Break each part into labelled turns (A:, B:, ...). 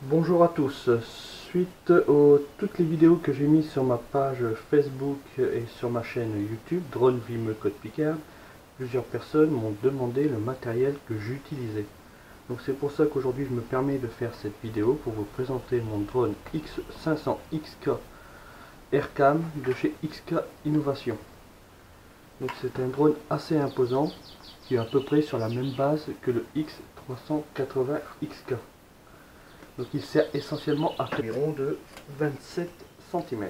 A: Bonjour à tous. Suite aux toutes les vidéos que j'ai mises sur ma page Facebook et sur ma chaîne YouTube, Drone Vimeux Code Picard, plusieurs personnes m'ont demandé le matériel que j'utilisais. Donc c'est pour ça qu'aujourd'hui je me permets de faire cette vidéo pour vous présenter mon drone X500 XK Aircam de chez XK Innovation. Donc c'est un drone assez imposant qui est à peu près sur la même base que le X380 XK. Donc il sert essentiellement à environ de 27 cm.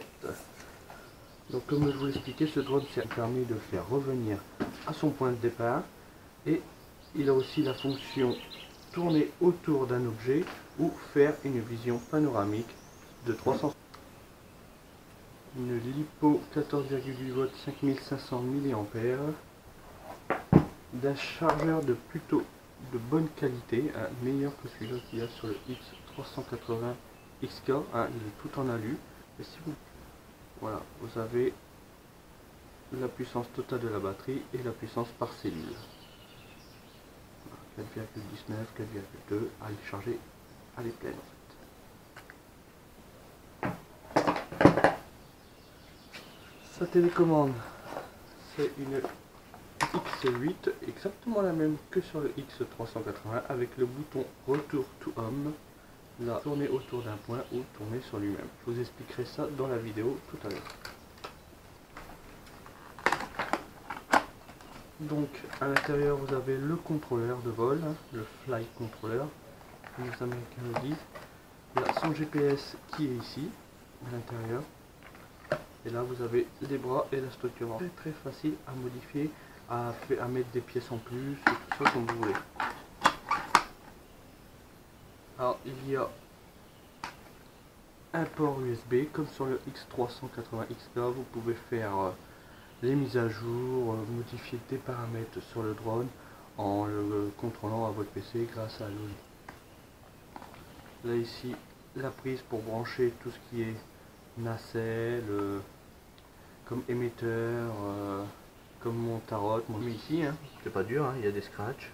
A: Donc comme je vous l'expliquais, ce drone permet de faire revenir à son point de départ et il a aussi la fonction tourner autour d'un objet ou faire une vision panoramique de 300. Une LiPo 14,8 volts 5500 mAh d'un chargeur de plutôt de bonne qualité, meilleur que celui-là qu'il y a sur le X380 XK, il est tout en alu. Et si vous, voilà, vous avez la puissance totale de la batterie et la puissance par cellule. 4,19, 4,2, à les charger à les pleine en fait. Sa télécommande, c'est une X8, exactement la même que sur le X380 avec le bouton Retour to Home, là tourner autour d'un point ou tourner sur lui-même. Je vous expliquerai ça dans la vidéo tout à l'heure. Donc à l'intérieur vous avez le contrôleur de vol, le Flight Controller, comme les Américains le disent. Il y a son GPS qui est ici, à l'intérieur. Et là vous avez les bras et la structure. Très facile à modifier, à mettre des pièces en plus, et tout ça comme vous voulez. Alors il y a un port USB comme sur le X380 XK, vous pouvez faire les mises à jour, modifier des paramètres sur le drone en le contrôlant à votre PC grâce à l'outil. Là ici la prise pour brancher tout ce qui est nacelle, comme émetteur, comme mon tarot, ici, c'est pas dur, il y a des scratchs,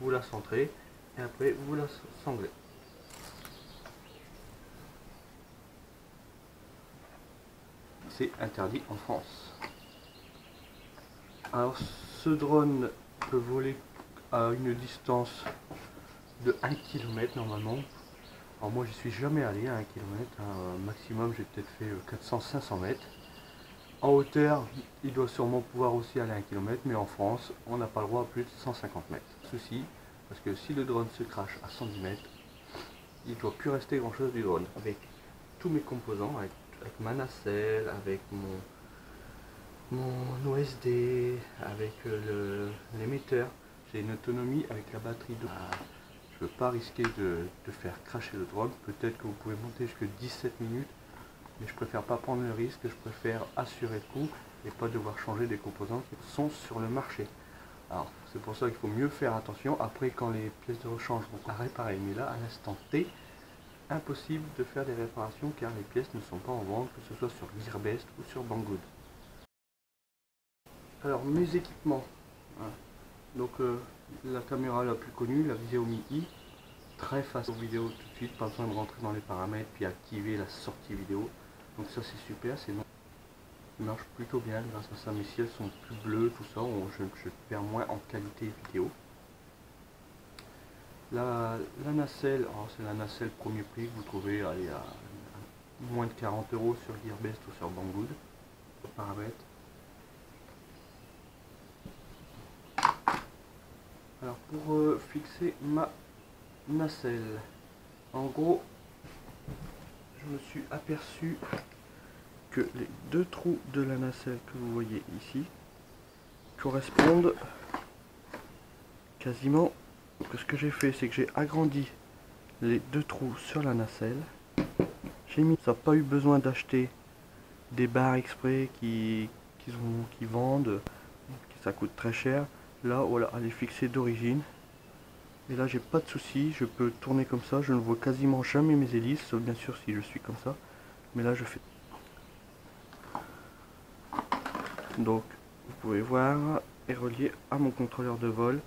A: vous la centrez et après vous la sanglez. C'est interdit en France. Alors ce drone peut voler à une distance de 1 km normalement. Alors moi j'y suis jamais allé à 1 km, maximum j'ai peut-être fait 400-500 mètres. En hauteur, il doit sûrement pouvoir aussi aller à 1 km, mais en France, on n'a pas le droit à plus de 150 mètres. Souci, parce que si le drone se crache à 110 mètres, il ne doit plus rester grand chose du drone. Avec tous mes composants, avec ma nacelle, avec mon OSD, avec l'émetteur, j'ai une autonomie avec la batterie de... Je ne veux pas risquer de faire cracher le drone. Peut-être que vous pouvez monter jusqu'à 17 minutes, mais je préfère pas prendre le risque, je préfère assurer le coup et pas devoir changer des composants qui sont sur le marché. Alors c'est pour ça qu'il faut mieux faire attention après quand les pièces de rechange vont à réparer, mais là à l'instant T, impossible de faire des réparations car les pièces ne sont pas en vente, que ce soit sur Gearbest ou sur Banggood. Alors mes équipements, donc la caméra la plus connue, la Xiaomi I, très facile vidéo tout de suite, pas besoin de rentrer dans les paramètres puis activer la sortie vidéo. Donc ça c'est super, c'est marche plutôt bien grâce à ça. Mes ciels sont plus bleus, tout ça, je perds moins en qualité vidéo. La nacelle, c'est la nacelle premier prix que vous trouvez à moins de 40 € sur Gearbest ou sur Banggood. Paramètres. Alors pour fixer ma nacelle, en gros, je me suis aperçu que les deux trous de la nacelle que vous voyez ici correspondent quasiment. Ce que j'ai fait, c'est que j'ai agrandi les deux trous sur la nacelle. J'ai mis, ça n'a pas eu besoin d'acheter des barres exprès qui vendent, ça coûte très cher. Là, voilà, elle est fixée d'origine. Et là, j'ai pas de souci, je peux tourner comme ça. Je ne vois quasiment jamais mes hélices, sauf bien sûr si je suis comme ça. Mais là, je fais. Donc, vous pouvez voir, est relié à mon contrôleur de vol.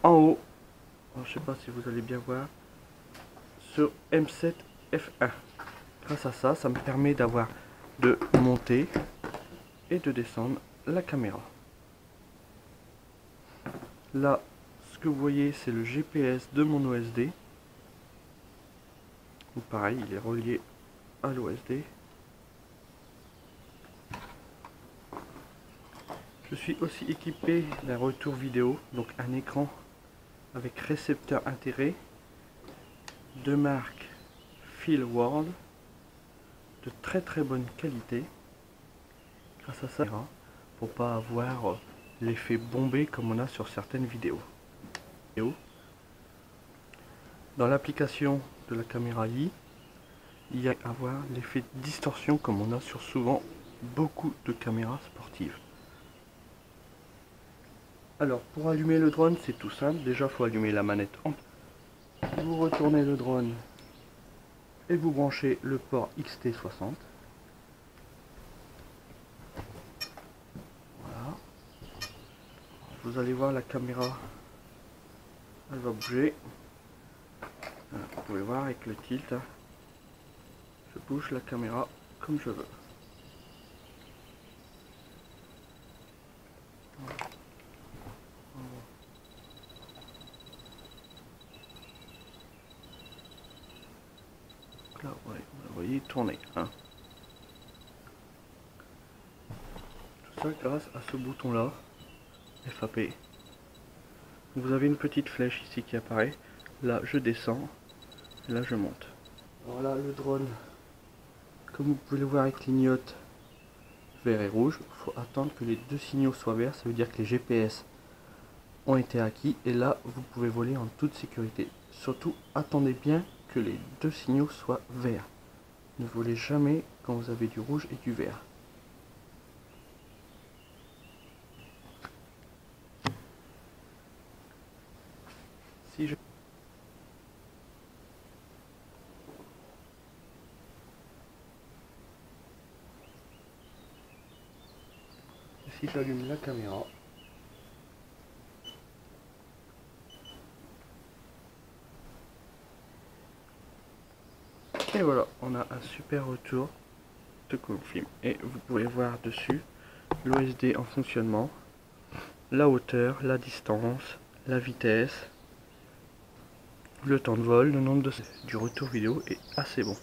A: En haut, alors, je sais pas si vous allez bien voir, sur M7 F1. Grâce à ça, ça me permet de monter et de descendre la caméra. Là, ce que vous voyez, c'est le GPS de mon OSD. Pareil, il est relié à l'OSD. Je suis aussi équipé d'un retour vidéo, donc un écran avec récepteur intégré de marque Feelworld de très bonne qualité. Grâce à ça, pour pas avoir l'effet bombé comme on a sur certaines vidéos. Dans l'application de la caméra I, il y a à avoir l'effet de distorsion comme on a sur souvent beaucoup de caméras sportives. Alors pour allumer le drone, c'est tout simple. Déjà il faut allumer la manette. Vous retournez le drone et vous branchez le port XT60. Voilà. Vous allez voir la caméra, elle va bouger. Vous pouvez voir avec le tilt, je bouge la caméra comme je veux. Là, ouais, vous voyez tourner. Hein. Tout ça grâce à ce bouton là, FAP. Vous avez une petite flèche ici qui apparaît. Là, je descends. Là, je monte. Voilà le drone. Comme vous pouvez le voir, il clignote vert et rouge. Il faut attendre que les deux signaux soient verts. Ça veut dire que les GPS ont été acquis. Et là, vous pouvez voler en toute sécurité. Surtout, attendez bien que les deux signaux soient verts. Ne volez jamais quand vous avez du rouge et du vert. Si je... Si j'allume la caméra, et voilà, on a un super retour de ce qu'on filme. Et vous pouvez voir dessus l'OSD en fonctionnement, la hauteur, la distance, la vitesse, le temps de vol, le nombre du retour vidéo est assez bon.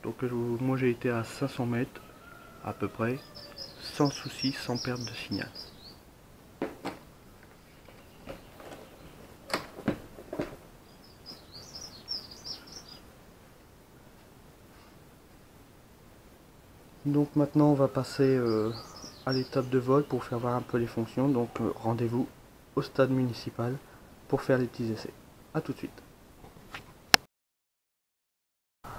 A: Donc moi j'ai été à 500 mètres à peu près, sans souci, sans perte de signal. Donc maintenant on va passer à l'étape de vol pour faire voir un peu les fonctions. Donc rendez-vous au stade municipal pour faire les petits essais. A tout de suite.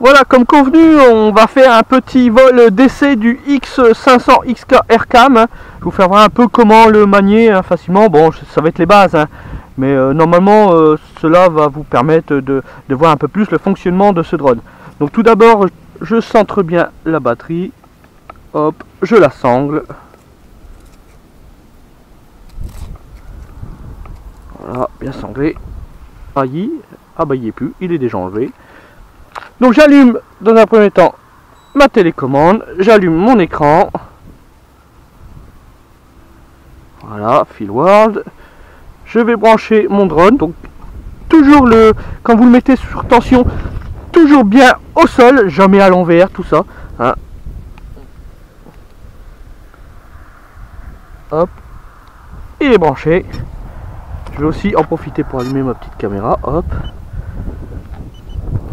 A: Voilà, comme convenu, on va faire un petit vol d'essai du X500 XK Aircam. Je vais vous faire voir un peu comment le manier facilement. Bon, ça va être les bases, hein. Mais normalement, cela va vous permettre de voir un peu plus le fonctionnement de ce drone. Donc tout d'abord, je centre bien la batterie. Hop, je la sangle. Voilà, bien sanglé. Ah bah il n'y est plus, il est déjà enlevé. Donc j'allume dans un premier temps ma télécommande, j'allume mon écran. Voilà, Feelworld. Je vais brancher mon drone. Donc toujours quand vous le mettez sur tension, toujours bien au sol, jamais à l'envers, tout ça. Hein. Hop, il est branché. Je vais aussi en profiter pour allumer ma petite caméra. Hop.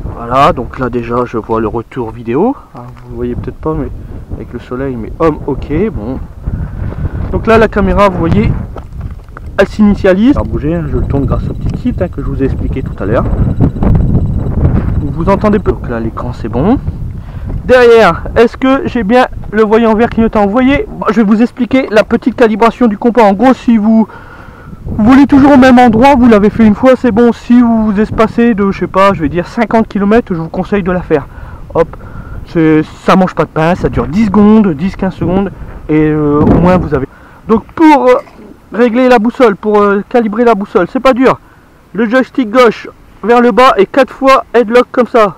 A: Voilà, donc là déjà je vois le retour vidéo. Vous ne voyez peut-être pas, mais avec le soleil, mais ok, bon. Donc là la caméra, vous voyez, elle s'initialise. Ça va bouger, hein, je le tourne grâce au petit kit que je vous ai expliqué tout à l'heure. Vous entendez peu. Donc là l'écran c'est bon. Derrière, est-ce que j'ai bien le voyant vert clignotant? Vous voyez, je vais vous expliquer la petite calibration du compas. En gros, si vous volez toujours au même endroit, vous l'avez fait une fois, c'est bon. Si vous vous espacez de, je sais pas, je vais dire 50 km, je vous conseille de la faire. Hop, ça mange pas de pain, ça dure 10 secondes, 10-15 secondes, et au moins vous avez... Donc pour régler la boussole, pour calibrer la boussole, c'est pas dur. Le joystick gauche, vers le bas et 4 fois headlock comme ça.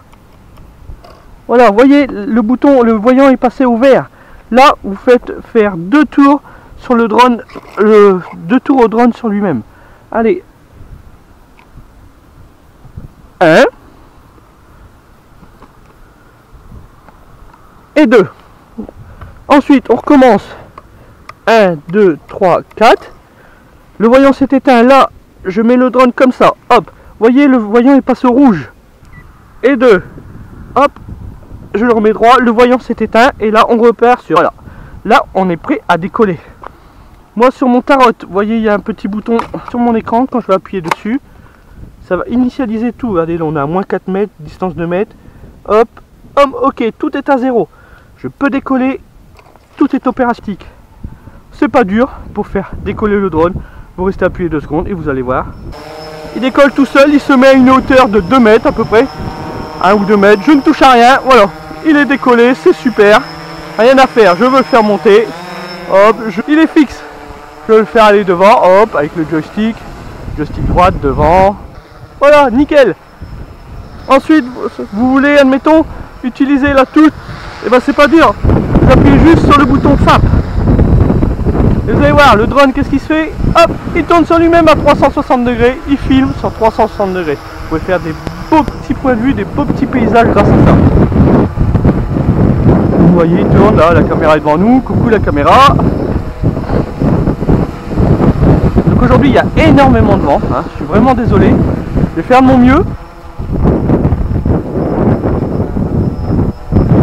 A: Voilà, vous voyez le bouton, le voyant est passé au vert. Là, vous faites faire 2 tours sur le drone, 2 tours au drone sur lui-même. Allez. 1 et 2. Ensuite, on recommence. 1, 2, 3, 4. Le voyant s'est éteint. Là, je mets le drone comme ça. Hop. Voyez, le voyant est passé au rouge. Et 2. Hop. Je le remets droit. Le voyant s'est éteint. Et là, on repart sur... Voilà. Là, on est prêt à décoller. Moi, sur mon tarot, vous voyez, il y a un petit bouton sur mon écran. Quand je vais appuyer dessus, ça va initialiser tout. Regardez, là, on a à moins 4 mètres, distance de mètres. Hop. Hop. Ok, tout est à 0. Je peux décoller. Tout est opératique. C'est pas dur pour faire décoller le drone. Vous restez appuyé 2 secondes et vous allez voir. Il décolle tout seul, il se met à une hauteur de 2 mètres à peu près. 1 ou 2 mètres, je ne touche à rien, voilà. Il est décollé, c'est super. Rien à faire, je veux le faire monter. Hop, il est fixe. Je veux le faire aller devant, hop, avec le joystick. Joystick droite, devant. Voilà, nickel. Ensuite, vous voulez, admettons, utiliser la touche. Et ben c'est pas dur. Vous appuyez juste sur le bouton FAP. Et vous allez voir, le drone, qu'est-ce qu'il se fait? Hop, il tourne sur lui-même à 360 degrés, il filme sur 360 degrés. Vous pouvez faire des beaux petits points de vue, des beaux petits paysages grâce à ça. Vous voyez, il tourne, là, la caméra est devant nous, coucou la caméra. Donc aujourd'hui, il y a énormément de vent, hein. Je suis vraiment désolé. Je vais faire de mon mieux.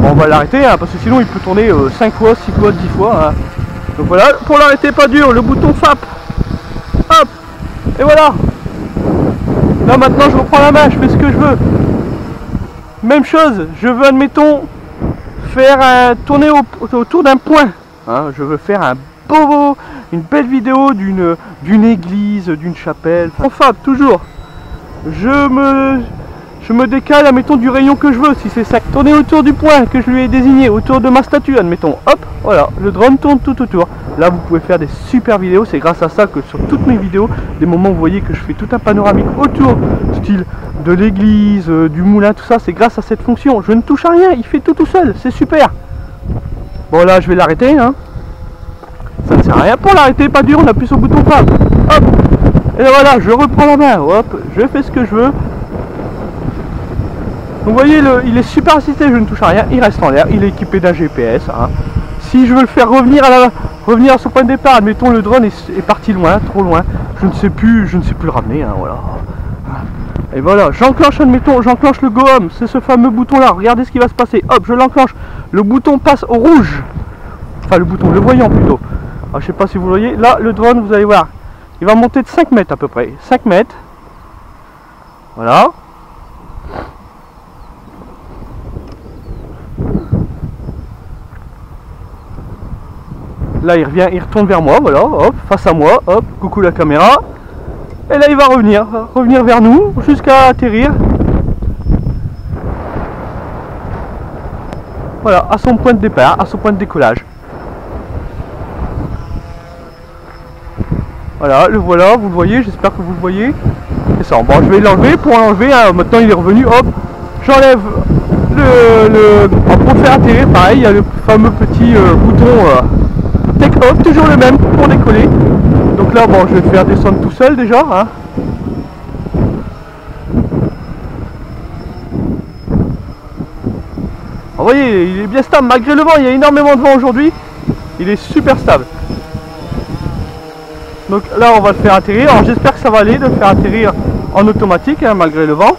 A: Bon, on va l'arrêter, hein, parce que sinon il peut tourner 5 fois, 6 fois, 10 fois. Hein. Donc voilà, pour l'arrêter pas dur, le bouton FAP. Hop. Et voilà. Là maintenant je reprends la main, je fais ce que je veux. Même chose, je veux admettons faire tourner autour d'un point. Hein, je veux faire une belle vidéo d'une église, d'une chapelle. En FAP toujours. Je me décale, admettons, du rayon que je veux, si c'est ça. Tourner autour du point que je lui ai désigné, autour de ma statue, admettons. Hop, voilà, le drone tourne tout autour. Là, vous pouvez faire des super vidéos. C'est grâce à ça que sur toutes mes vidéos, des moments où vous voyez que je fais tout un panoramique autour, style de l'église, du moulin, tout ça, c'est grâce à cette fonction. Je ne touche à rien, il fait tout seul, c'est super. Bon, là, je vais l'arrêter, hein. Ça ne sert à rien pour l'arrêter, pas dur, on appuie sur le bouton FAP. Hop, et voilà, je reprends la main, hop, je fais ce que je veux. Donc vous voyez, il est super assisté, je ne touche à rien, il reste en l'air, il est équipé d'un GPS. Hein. Si je veux le faire revenir à son point de départ, admettons le drone est parti loin, trop loin, je ne sais plus le ramener, hein, voilà. Et voilà, j'enclenche, admettons, j'enclenche le Go Home, c'est ce fameux bouton là, regardez ce qui va se passer, hop, je l'enclenche, le bouton passe au rouge, enfin le voyant plutôt. Alors, je sais pas si vous le voyez, là le drone, vous allez voir, il va monter de 5 mètres à peu près, 5 mètres, voilà. Là il revient, il retourne vers moi, voilà, hop, face à moi, hop, coucou la caméra. Et là il va revenir vers nous jusqu'à atterrir. Voilà, à son point de départ, à son point de décollage. Voilà, le voilà, vous le voyez, j'espère que vous le voyez. C'est ça, bon je vais l'enlever, pour l'enlever, hein, maintenant il est revenu, hop, j'enlève pour le faire atterrir, pareil, il y a le fameux petit bouton take off, toujours le même pour décoller. Donc là bon je vais le faire descendre tout seul déjà hein. Vous voyez il est bien stable malgré le vent, il y a énormément de vent aujourd'hui. Il est super stable. Donc là on va le faire atterrir. Alors j'espère que ça va aller de le faire atterrir en automatique hein, malgré le vent.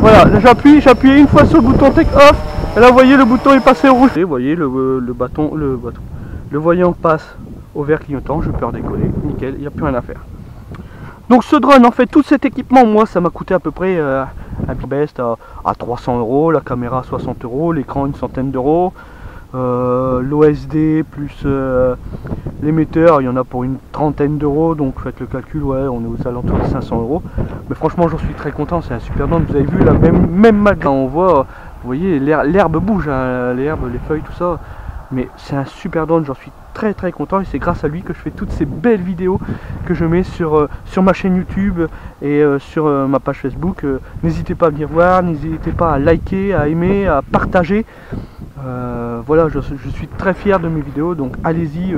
A: Voilà, j'appuie une fois sur le bouton take off. Et là vous voyez le bouton est passé au rouge. Et vous voyez le voyant passe au vert clignotant, je peux redécoller, nickel, il n'y a plus rien à faire. Donc ce drone, en fait, tout cet équipement, moi ça m'a coûté à peu près un best à 300 €, la caméra à 60 €, l'écran une centaine d'euros, l'OSD plus l'émetteur, il y en a pour une trentaine d'euros, donc faites le calcul, ouais, on est aux alentours de 500 €. Mais franchement, j'en suis très content, c'est un super drone, vous avez vu, là, même malgré, on voit, vous voyez, l'herbe bouge, hein, l'herbe, les feuilles, tout ça. mais c'est un super drone, j'en suis très content, et c'est grâce à lui que je fais toutes ces belles vidéos que je mets sur ma chaîne YouTube et sur ma page Facebook. N'hésitez pas à venir voir, n'hésitez pas à liker, à aimer, à partager. Voilà, je suis très fier de mes vidéos, donc allez-y,